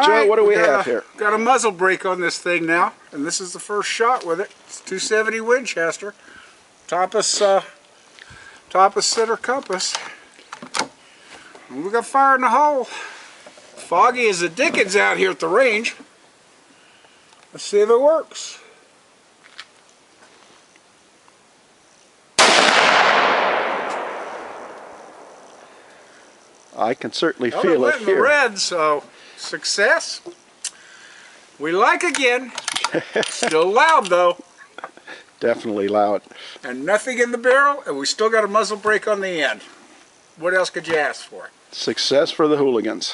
Joe, what do we have here? Got a muzzle brake on this thing now, and this is the first shot with it. It's 270 Winchester, Topas center compass. And we got fire in the hole. Foggy as the dickens out here at the range. Let's see if it works. I can certainly feel it in here. The red, so success. We like again. Still loud though. Definitely loud. And nothing in the barrel, and we still got a muzzle brake on the end. What else could you ask for? Success for the hooligans.